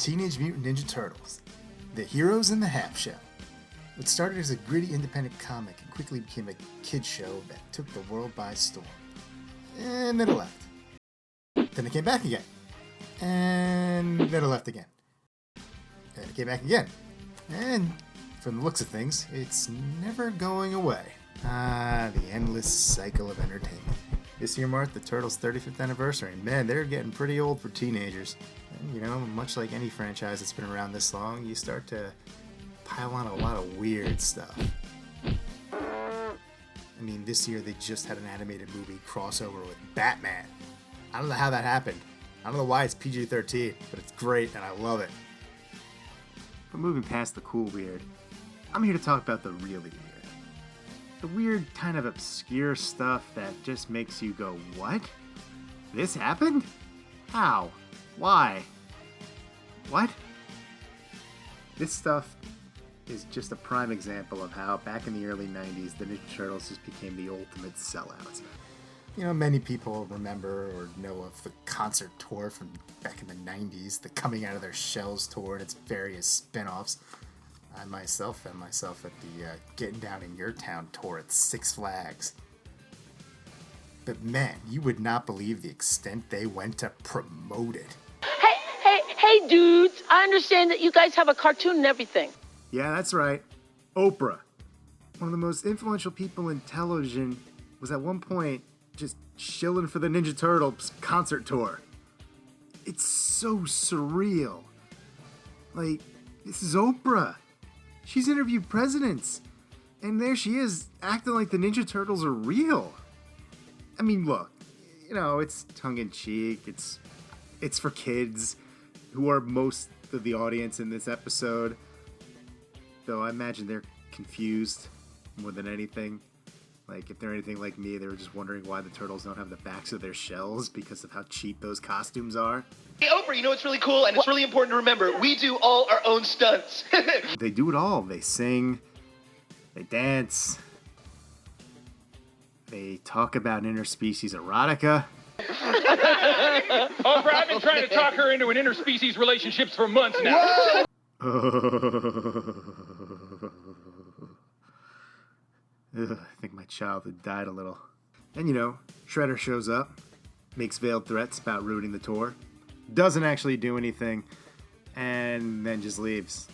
Teenage Mutant Ninja Turtles, the heroes in the half shell. It started as a gritty independent comic and quickly became a kid show that took the world by storm. And then it left. Then it came back again. And then it left again. And it came back again. And from the looks of things, it's never going away. Ah, the endless cycle of entertainment. This year marked the Turtles' 35th anniversary, and man, they're getting pretty old for teenagers. And, you know, much like any franchise that's been around this long, you start to pile on a lot of weird stuff. I mean, this year they just had an animated movie crossover with Batman. I don't know how that happened. I don't know why it's PG-13, but it's great and I love it. But moving past the cool weird, I'm here to talk about the really weird. The weird kind of obscure stuff that just makes you go, what? This happened? How? Why? What? This stuff is just a prime example of how back in the early 90s the Ninja Turtles just became the ultimate sellouts. You know, many people remember or know of the concert tour from back in the 90s, the Coming Out of Their Shells tour and its various spin-offs. I myself found myself at the Getting Down in Your Town tour at Six Flags. But man, you would not believe the extent they went to promote it. Hey, dudes, I understand that you guys have a cartoon and everything. Yeah, that's right. Oprah, one of the most influential people in television, was at one point just shilling for the Ninja Turtles concert tour. It's so surreal. Like, this is Oprah. She's interviewed presidents. And there she is, acting like the Ninja Turtles are real. I mean, look, you know, it's tongue-in-cheek. It's for kids who are most of the audience in this episode. Though I imagine they're confused more than anything. Like, if they're anything like me, they were just wondering why the turtles don't have the backs of their shells because of how cheap those costumes are. Hey, Oprah, you know what's really cool, and it's really important to remember, we do all our own stunts. They do it all. They sing, they dance, they talk about interspecies erotica. Oprah, I've been trying to talk her into an interspecies relationships for months now. Ugh, I think my childhood died a little. And you know, Shredder shows up, makes veiled threats about ruining the tour, doesn't actually do anything, and then just leaves.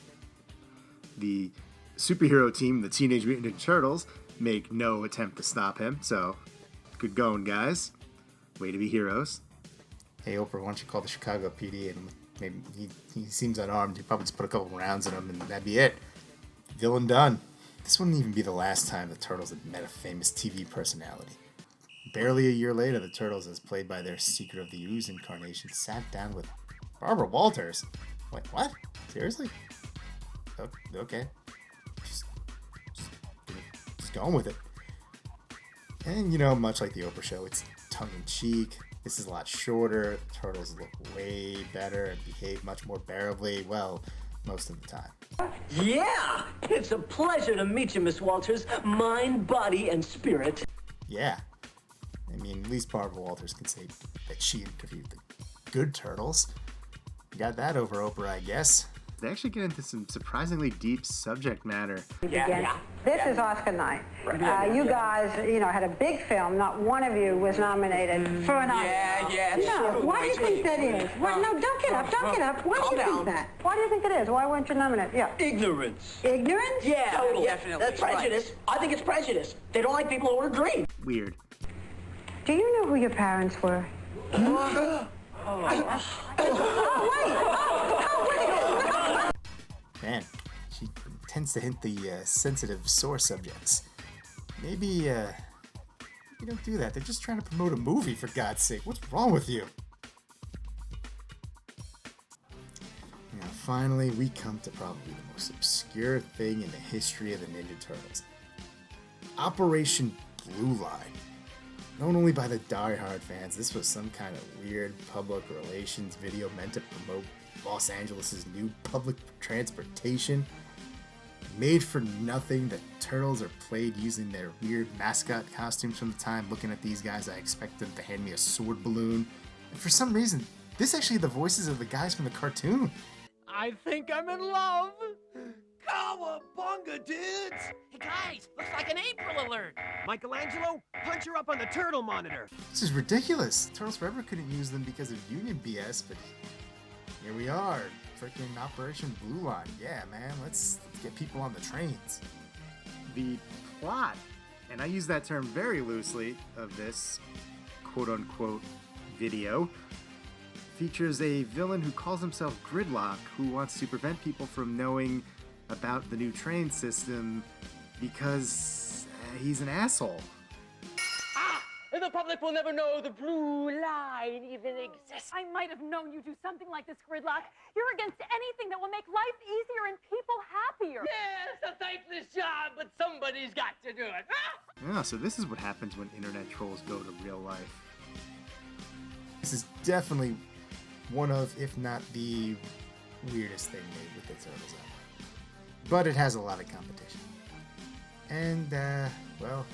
The superhero team, the Teenage Mutant Ninja Turtles, make no attempt to stop him, so good going, guys. Way to be heroes. Hey, Oprah, why don't you call the Chicago PD and maybe he seems unarmed. You probably just put a couple rounds in him and that'd be it. Villain done. This wouldn't even be the last time the Turtles had met a famous TV personality. Barely a year later, the Turtles, as played by their Secret of the Ooze incarnation, sat down with Barbara Walters. Wait, what? Seriously? Okay. Just going with it. And, you know, much like the Oprah show, it's tongue-in-cheek. This is a lot shorter. The Turtles look way better and behave much more bearably, well, most of the time. Yeah! It's a pleasure to meet you, Miss Walters. Mind, body, and spirit. Yeah. I mean, at least Barbara Walters can say that she interviewed the good Turtles. You got that over Oprah, I guess. They actually get into some surprisingly deep subject matter. This is Oscar night. You guys, you know, had a big film. Not one of you was nominated for an Oscar. No, why do you think that is? What? No, don't get up. Why do you think that? Why do you think it is? Why weren't you nominated? Yeah. Ignorance. Ignorance? Yeah, Totally. definitely. That's prejudice. I think it's prejudice. They don't like people who are green. Weird. Do you know who your parents were? Man, she tends to hint the sensitive, sore subjects. Maybe, you don't do that. They're just trying to promote a movie, for God's sake. What's wrong with you? Now, finally, we come to probably the most obscure thing in the history of the Ninja Turtles. Operation Blue Line. Known only by the die-hard fans, this was some kind of weird public relations video meant to promote Los Angeles' new public transportation. Made for nothing, the Turtles are played using their weird mascot costumes from the time. Looking at these guys, I expect them to hand me a sword balloon. And for some reason, this is actually the voices of the guys from the cartoon. I think I'm in love. Cowabunga, dudes! Hey guys, looks like an April alert. Michelangelo, punch her up on the turtle monitor. This is ridiculous. Turtles Forever couldn't use them because of union BS, but here we are. Freaking Operation Blue Line. Yeah, man, let's get people on the trains. The plot, and I use that term very loosely, of this quote-unquote video, features a villain who calls himself Gridlock, who wants to prevent people from knowing about the new train system because he's an asshole. And the public will never know the blue line even exists. I might have known you'd do something like this, Gridlock. You're against anything that will make life easier and people happier. Yeah, it's a thankless job, but somebody's got to do it. Yeah, so this is what happens when internet trolls go to real life. This is definitely one of, if not the weirdest thing made with the Turtles ever. But it has a lot of competition. And, well,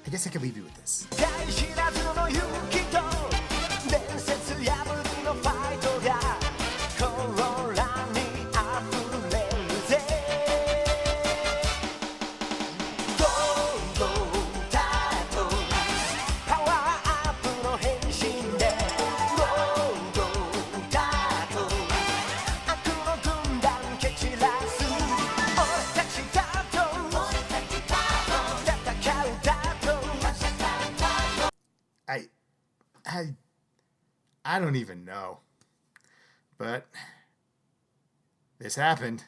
I guess I could leave you with this. I don't even know. But this happened.